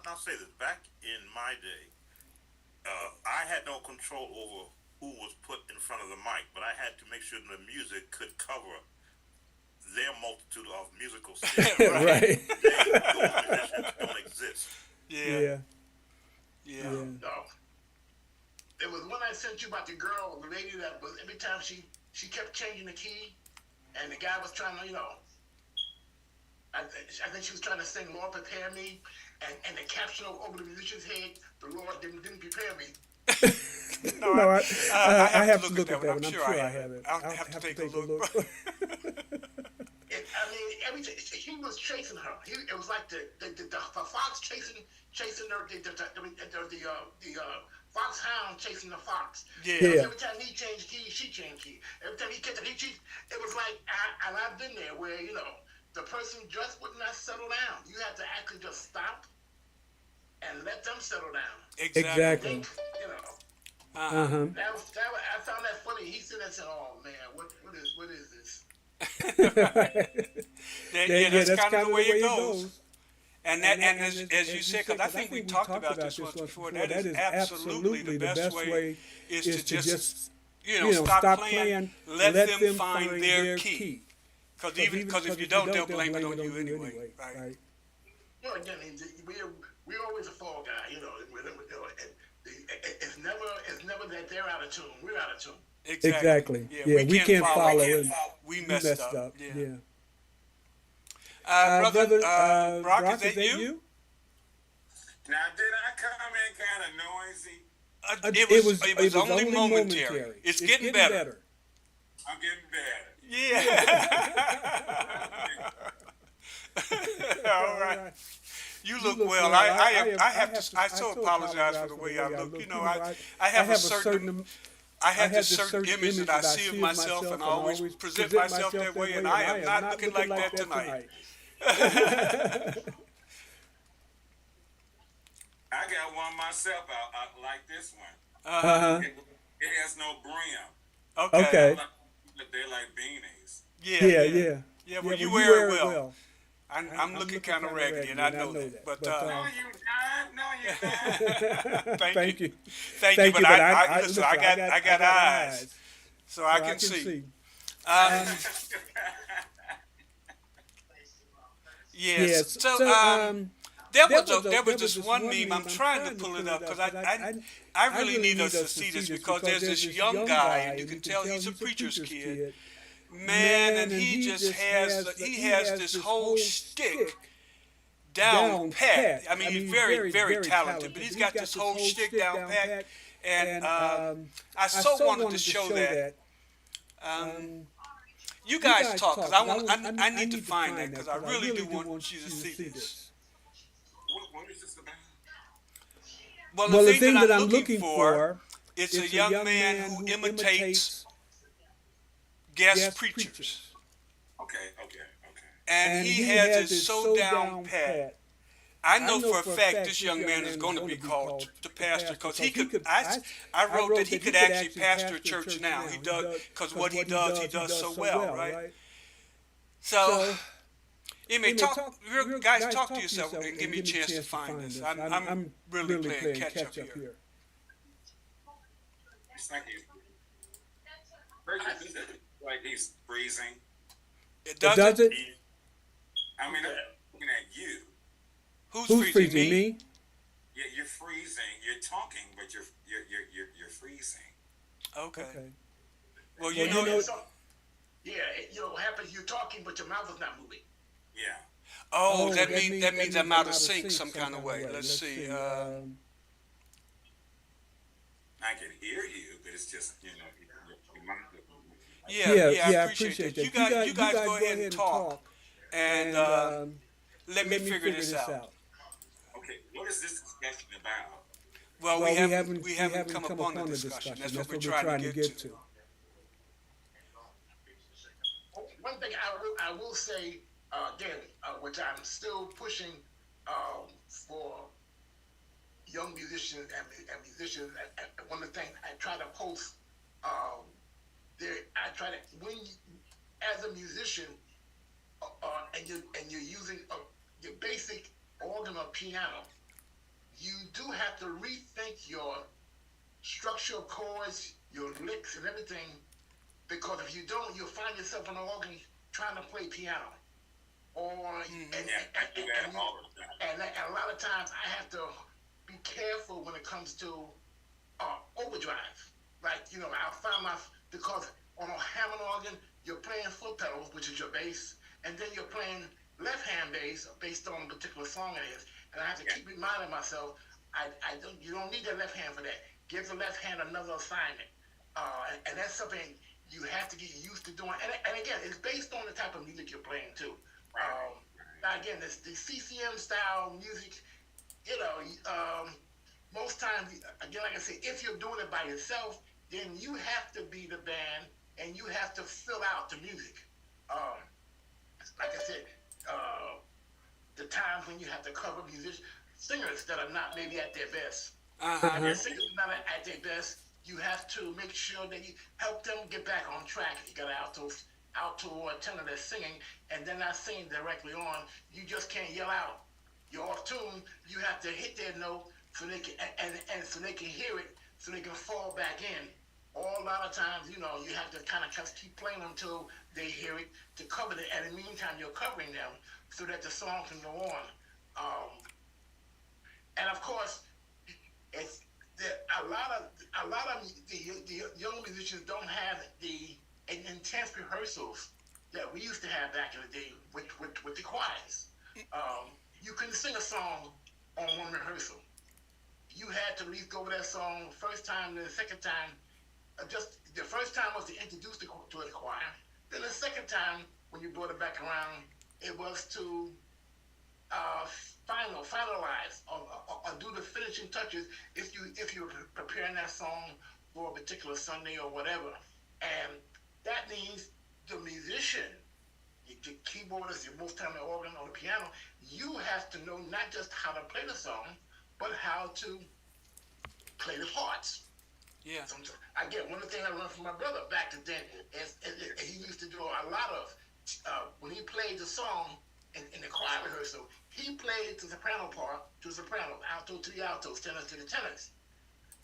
I'll say this. Back in my day, I had no control over who was put in front of the mic, but I had to make sure the music could cover their multitude of musical skills. Right. Today, those musicians don't exist. Yeah, Yeah. yeah. Yeah. No, it was one I sent you about the girl, the lady that was every time she kept changing the key, and the guy was trying to, I think she was trying to sing "Lord Prepare Me," and the caption over the musician's head, "The Lord didn't prepare me." No, No, I I have have to to look at look that at one. that one. I'm I'm sure sure I I have have it. it. I'll have to take a look. I mean, everything he was chasing her. It was like the fox chasing the foxhound chasing the fox. Yeah. Yeah. Every time he changed keys, she changed keys. Every time he kept it, it was like, and I've been there where the person just would not settle down. You have to actually just stop and let them settle down. Exactly. Exactly. You know, Uh-huh. Uh-huh. I found that funny. He said that and said, "Oh man, what is this?" Yeah, that's That's kind of kind the of way the way it it goes. goes. And as you said, because I think we talked about this once before, that is absolutely the best way is to just, stop playing, let them find their key. Because if you don't, they'll blame it on you anyway. Right. Again, we're always a fall guy. It's never that they're out of tune. We're out of tune. Exactly. Yeah, we can't follow it. We We messed up. Yeah. Yeah. Brother, Brock, Brock, is that you? Now, did I come in kind of noisy? It was only momentary. It's getting better. I'm getting better. Yeah. All right. You look well. I so apologize for the way I look. I have a certain I have this certain image that I see of myself, and I always present myself that way, and I am not looking like that tonight. I got one myself out like this one. Uh-huh. It has no brim. Okay. They're like beanies. Yeah, well, you wear it well. I'm looking kind of raggedy, and I know that. But No, you not. No, you not. thank you. Thank Thank you. you, But listen, I got eyes, so I can see. Yes. So there was this one meme. I'm trying to pull it up because I really need us to see this because there's this young guy, and you can tell he's a preacher's kid. Man, and he just has this whole shtick down pat. I mean, he's very, very talented, but he's got this whole shtick down pat. And I so wanted to show that. You guys talk, because I need to find that, because I really do want you to see this. What is this about? Well, the thing that I'm looking for, it's a young man who imitates guest preachers. Okay. And he has it so down pat. I know for a fact this young man is going to be called to pastor because he could. I wrote that he could actually pastor a church now. He does, because what he does so well, right? So, guys, talk to yourself and give me a chance to find this. I'm really playing catch up here. Thank you. Like he's freezing. It Does doesn't. it? I mean, I'm looking at you. Who's freezing me? Yeah, you're freezing. You're talking, but you're freezing. Okay. Well, Well, you know, What happens? You're talking, but your mouth is not moving. Yeah. that means I'm out of sync some kind of way. Let's see. I can hear you, but it's just your mouth. Yeah, I appreciate that. You guys go ahead and talk, and let me figure this out. Okay, what is this discussion about? Well, we haven't come upon the discussion. That's what we're trying to get to. One thing I will say again, which I'm still pushing for young musicians and musicians. One of the things I try to post I try to when you, as a musician and you're using your basic piano, you do have to rethink your structure of chords, your licks, and everything. Because if you don't, you'll find yourself on the organ trying to play piano. Or and a lot of times I have to be careful when it comes to overdrive. Like, I'll find because on a Hammond organ, you're playing foot pedals, which is your bass, and then you're playing left-hand bass based on the particular song it is. And I have to keep reminding myself, you don't need the left hand for that. Give the left hand another assignment. And that's something you have to get used to doing. And again, it's based on the type of music you're playing too. Now again, the CCM style music, most times, again, like I said, if you're doing it by yourself, then you have to be the band and you have to fill out the music. Like I said, the times when you have to cover singers that are not maybe at their best. If singers are not at their best, you have to make sure that you help them get back on track. If you got an alto or a tenor that's singing and they're not singing directly on, you just can't yell out. You're off tune. You have to hit their note so they can and so they can hear it, so they can fall back in. Or a lot of times, you have to kind of just keep playing until they hear it to cover it. And in the meantime, you're covering them so that the song can go on. And of course, it's a lot of the young musicians don't have the intense rehearsals that we used to have back in the day with the choirs. You couldn't sing a song on one rehearsal. You had to at least go over that song the first time, then the second time. Just the first time was to introduce to the choir. Then the second time, when you brought it back around, it was to finalize or do the finishing touches if you were preparing that song for a particular Sunday or whatever. And that means the musician, the keyboardist, most time the organ or the piano, you have to know not just how to play the song, but how to play the parts. Yeah. Again, one of the things I learned from my brother back then is he used to do a lot of, when he played the song in the choir rehearsal, he played the soprano part to the soprano, alto to the altos, tenors to the tenors,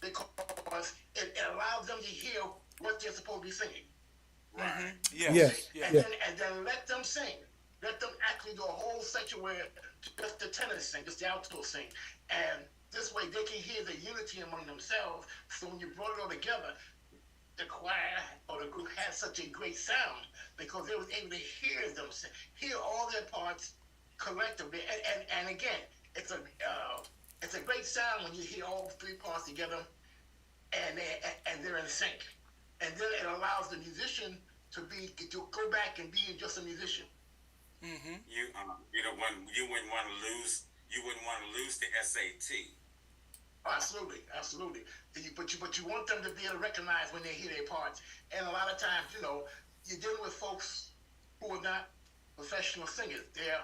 because it allows them to hear what they're supposed to be singing. Right. Yes. And then let them sing. Let them actually do a whole section where just the tenors sing, just the altos sing. And this way they can hear the unity among themselves. So when you brought it all together, the choir or the group had such a great sound because they was able to hear them sing, hear all their parts collectively. And again, it's a great sound when you hear all three parts together and they're in sync. And then it allows the musician to go back and be just a musician. Mm-hmm. You wouldn't want to lose the SAT. Absolutely. But you want them to be able to recognize when they hear their parts. And a lot of times, you're dealing with folks who are not professional singers. They're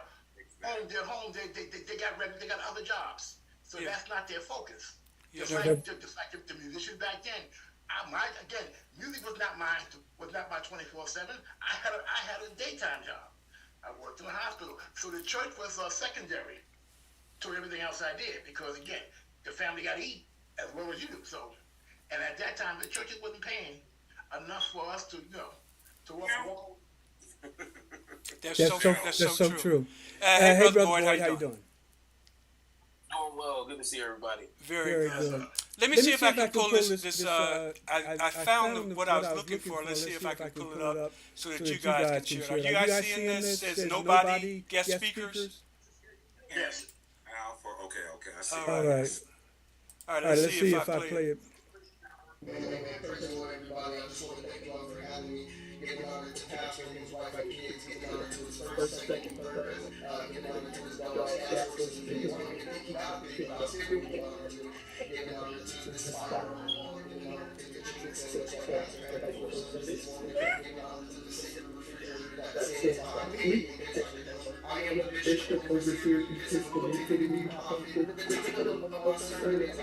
home. They got other jobs, so that's not their focus. Yeah. Just like the musicians back then. Again, music was not my 24/7. I had a daytime job. I worked in a hospital, so the church was secondary to everything else I did because again, the family got to eat as well as you do. So, and at that time, the churches wasn't paying enough for us to walk. That's so true. Hey, Brother Brother Boyd, how you doing? Oh, well, good to see everybody. Very good. Let me see if I can pull this. I found what I was looking for. Let's see if I can pull it up so that you guys can share. Are you guys seeing this? There's nobody guest speakers? Yes. Okay. I see. All right. Let's see if I play it. Praise the Lord, everybody. I just want to thank you all for having me. Giving honor to Pastor and his wife and kids. Giving honor to his first, second, third. Giving honor to his daughter, Ashley, and things. Giving honor to giving honor to the Father. Giving honor to the Jesus. Giving honor to the Savior of the refrigerator that says, I am the bishop overseer consistent in fitting me up to the service.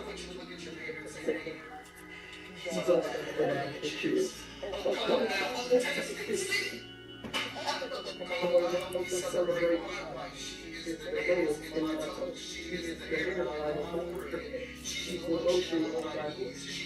He's all that issues. Celebrate. She is the She's emotional on my voice.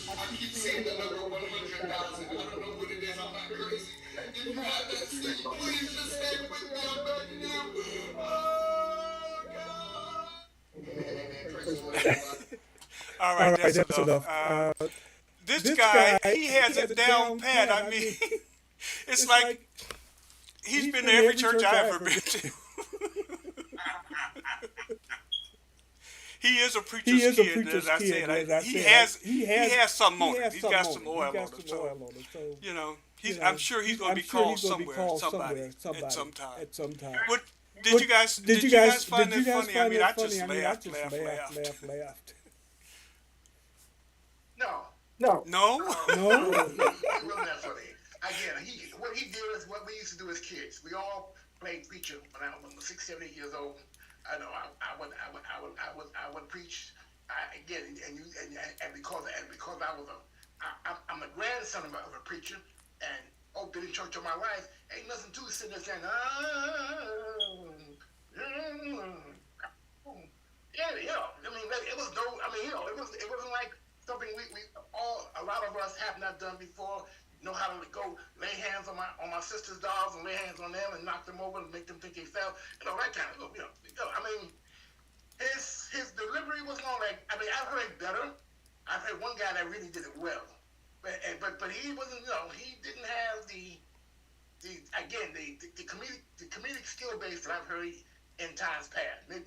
I keep saying the number 100,000. I don't know what it is. I'm not crazy. If you have that sleep, please just stay with me. I'm begging you. Oh, God. All right, that's enough. This guy, he has it down pat. I mean, it's like he's been to every church I ever been to. He is a preacher's kid, as I said. He has something on him. He's got some oil on him. So, you know, I'm sure he's going to be called somewhere, somebody, at some time. What, did you guys find that funny? I mean, I just laughed. No. No? It wasn't that funny. Again, what he did is what we used to do as kids. We all played preacher when I was 6, 7, 8 years old. I know I would preach. And because I'm the grandson of a preacher, and been in church all my life. Ain't nothing to it sitting there saying, it wasn't like something a lot of us have not done before. Know how to go lay hands on my sister's dolls and lay hands on them and knock them over and make them think they fell. That kind of his delivery was not like, I've heard better. I've heard one guy that really did it well, but he wasn't. He didn't have the comedic skill base that I've heard in times past. And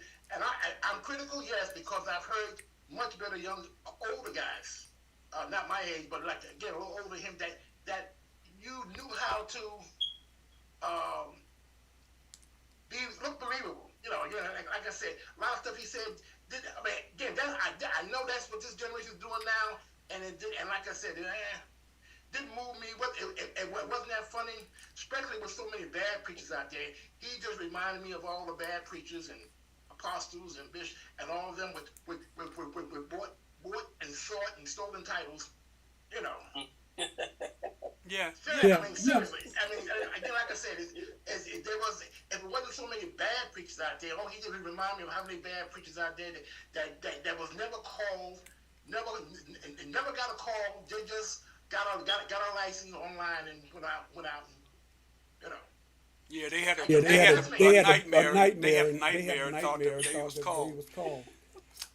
I'm critical, yes, because I've heard much better older guys, not my age, but like again a little older than him that you knew how to look believable. Like I said, a lot of stuff he said. I know that's what this generation is doing now, and like I said, it didn't move me. It wasn't that funny, especially with so many bad preachers out there. He just reminded me of all the bad preachers and apostles and bishops and all of them with bought and sought and stolen titles. Yeah. Seriously. Again, like I said, if it wasn't so many bad preachers out there, all he did was remind me of how many bad preachers out there that was never called, never got a call. They just got a license online and went out. Yeah, they had a nightmare. They had a nightmare and thought that they was called.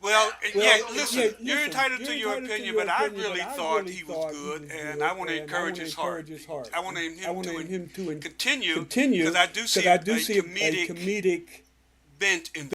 Well, listen, you're entitled to your opinion, but I really thought he was good, and I want to encourage his heart. I want him to continue, because I do see a comedic bent in